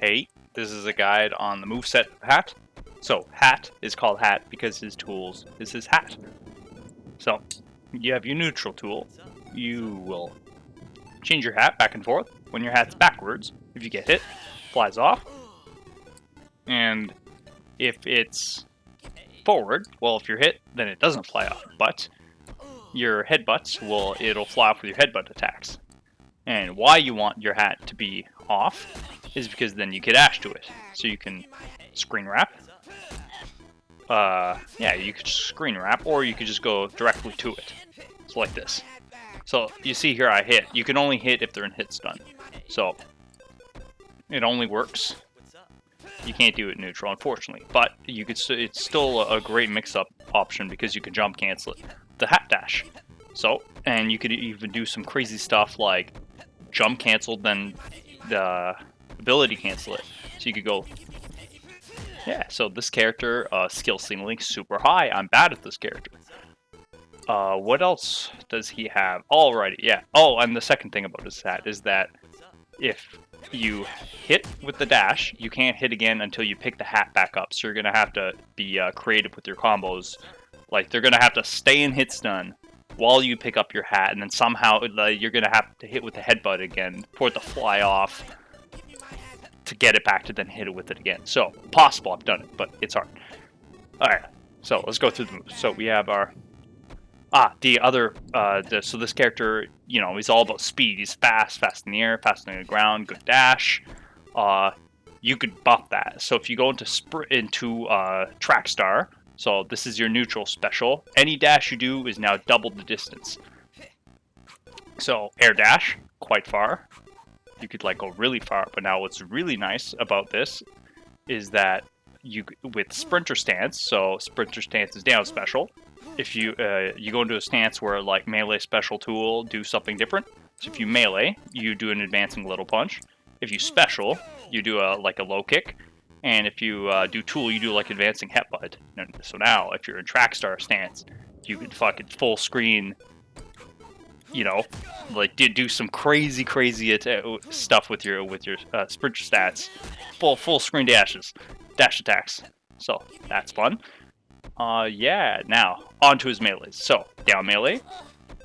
Hey, this is a guide on the moveset hat. So, hat is called hat because his tools is his hat. So, you have your neutral tool. You will change your hat back and forth. When your hat's backwards, if you get hit, flies off. And if it's forward, well, if you're hit, then it doesn't fly off. But your headbutts it'll fly off with your headbutt attacks. And why you want your hat to be off is because then you can dash to it. So you can screen wrap. Yeah, you could screen wrap, or you could just go directly to it. So like this. So you see here I hit. You can only hit if they're in hit stun. So it only works. You can't do it neutral, unfortunately. But you could. It's still a great mix-up option because you can jump cancel it. The hat dash. So, and you could even do some crazy stuff like jump cancel, then the ability cancel it. So you could go. Yeah, so this character, skill ceiling super high. I'm bad at this character. What else does he have? Alrighty, yeah. Oh, and the second thing about his hat is that if you hit with the dash, you can't hit again until you pick the hat back up. So you're going to have to be creative with your combos. Like, they're going to have to stay in hit stun while you pick up your hat, and then somehow you're going to have to hit with the headbutt again for it to fly off to get it back to then hit it with it again. So, possible, I've done it, but it's hard. Alright, so let's go through the moves. So we have our... the other... so this character, you know, he's all about speed. He's fast in the air, fast on the ground, good dash. You could buff that. So if you go into Track Star, so this is your neutral special, any dash you do is now double the distance. So, air dash, quite far. You could like go really far, but now what's really nice about this is that you with sprinter stance. So sprinter stance is down special. If you you go into a stance where like melee special tool do something different. So if you melee, you do an advancing little punch. If you special, you do a low kick, and if you do tool, you do like advancing headbutt. So now if you're in track star stance, you could fucking full screen. You know, like do some crazy stuff with your sprinter stats, full screen dash attacks. So that's fun. Yeah. Now onto his melees. So down melee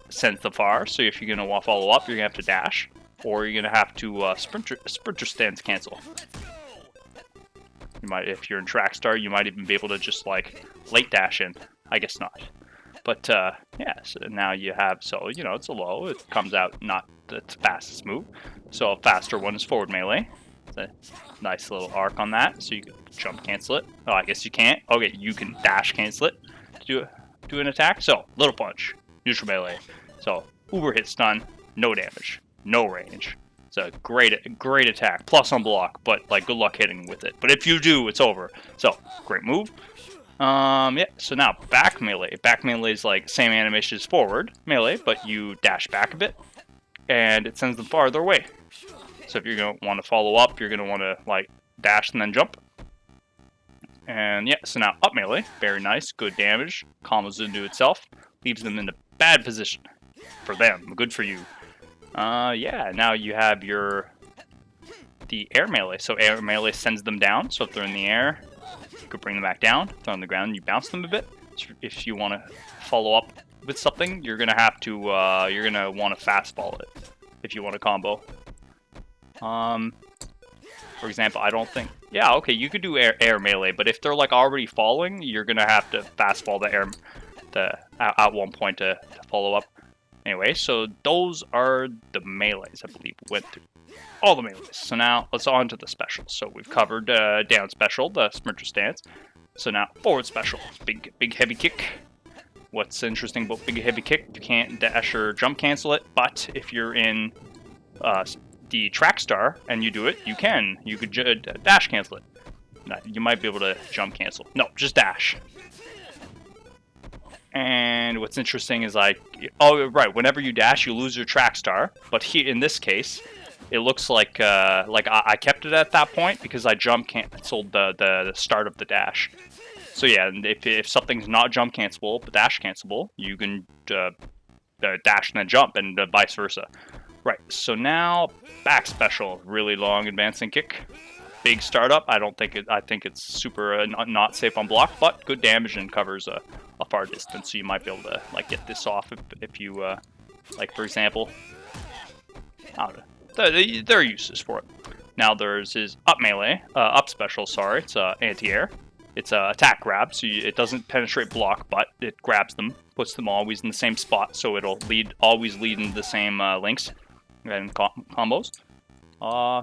sends them far. So if you're gonna follow up, you're gonna have to dash, or you're gonna have to sprinter stance cancel. You might, if you're in track star, you might even be able to just like late dash in. I guess not. But, yeah, so now you have, so, you know, it's a low. It comes out not the fastest move. So a faster one is forward melee. It's a nice little arc on that. So you can jump cancel it. Oh, I guess you can't. Okay, you can dash cancel it to do an attack. So, little punch, neutral melee. So, uber hit stun, no damage, no range. It's a great attack, plus on block, but, like, good luck hitting with it. But if you do, it's over. So, great move. Yeah, so now back melee. Back melee is like same animation as forward melee, but you dash back a bit, and it sends them farther away. So if you're going to want to follow up, you're going to want to like dash and then jump. And yeah, so now up melee, very nice, good damage, combos into itself, leaves them in a bad position. For them, good for you. Yeah, now you have the air melee. So air melee sends them down, so if they're in the air, you could bring them back down. If they're on the ground, you bounce them a bit. So if you want to follow up with something, you're gonna have to you're gonna want to fastball it if you want to combo. For example, I don't think. Yeah, okay, you could do air melee, but if they're like already falling, you're gonna have to fastball at one point to follow up. Anyway, so those are the melees I believe we went through. All the melees. So now let's on to the specials. So we've covered down special, the sprinter stance. So now forward special, big heavy kick. What's interesting about big heavy kick? You can't dash or jump cancel it, but if you're in the track star and you do it, you can. You could dash cancel it. You might be able to jump cancel. No, just dash. And what's interesting is like, oh right, whenever you dash, you lose your track star. But here in this case, it looks like I kept it at that point because I jump canceled the start of the dash. So yeah, and if something's not jump cancelable but dash cancelable, you can dash and then jump, and vice versa. Right. So now back special, really long advancing kick. big startup. I don't think it. I think it's super not safe on block, but good damage and covers a far distance. So you might be able to like get this off if you like, for example. There are uses for it. Now there's his up melee, up special. Sorry, it's anti-air. It's a attack grab, so it doesn't penetrate block, but it grabs them, puts them always in the same spot, so it'll always lead into the same links and combos.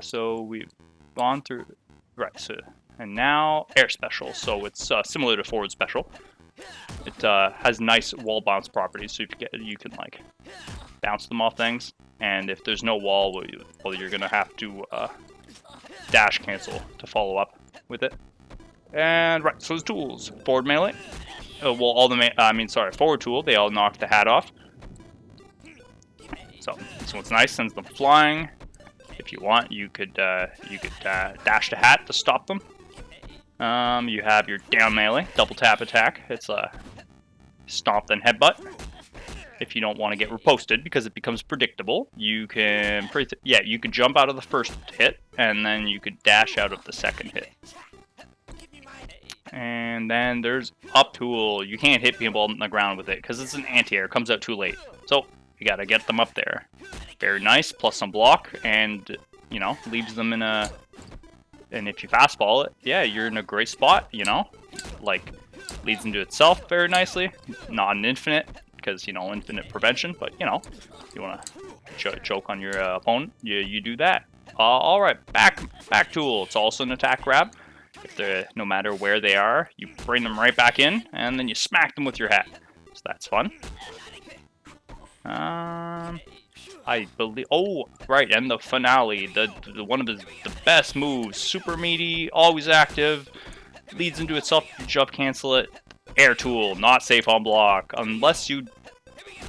So we've gone through, right? So and now air special, so it's similar to forward special. It has nice wall bounce properties, so you can like bounce them off things, and if there's no wall, well you're gonna have to dash cancel to follow up with it. And right, so the tools. Forward melee. Well, forward tool, they all knock the hat off. So this one's nice, sends them flying. If you want, you could dash the hat to stop them. You have your down melee, double tap attack. It's a stomp then headbutt. If you don't want to get riposted because it becomes predictable, you can you can jump out of the first hit and then you could dash out of the second hit. And then there's up tool. You can't hit people on the ground with it because it's an anti-air. It comes out too late. So you gotta get them up there. Very nice, plus some block, and you know, leaves them in a. And if you fastball it, yeah, you're in a great spot. You know, like leads into itself very nicely. Not an infinite because you know infinite prevention, but you know, you wanna choke on your opponent, you do that. All right, back tool. It's also an attack grab. If they're, no matter where they are, you bring them right back in, and then you smack them with your hat. So that's fun. I believe. Oh, right, and the finale, the one of the best moves, super meaty, always active, leads into itself. You jump cancel it. Air tool, not safe on block unless you,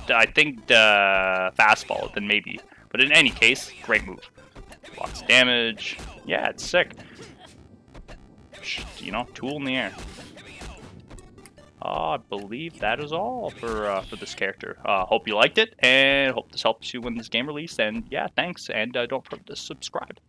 I think, fastball it. Then maybe. But in any case, great move. Lots of damage. Yeah, it's sick. You know, tool in the air. I believe that is all for this character. Hope you liked it, and hope this helps you when this game release. And yeah, thanks, and don't forget to subscribe.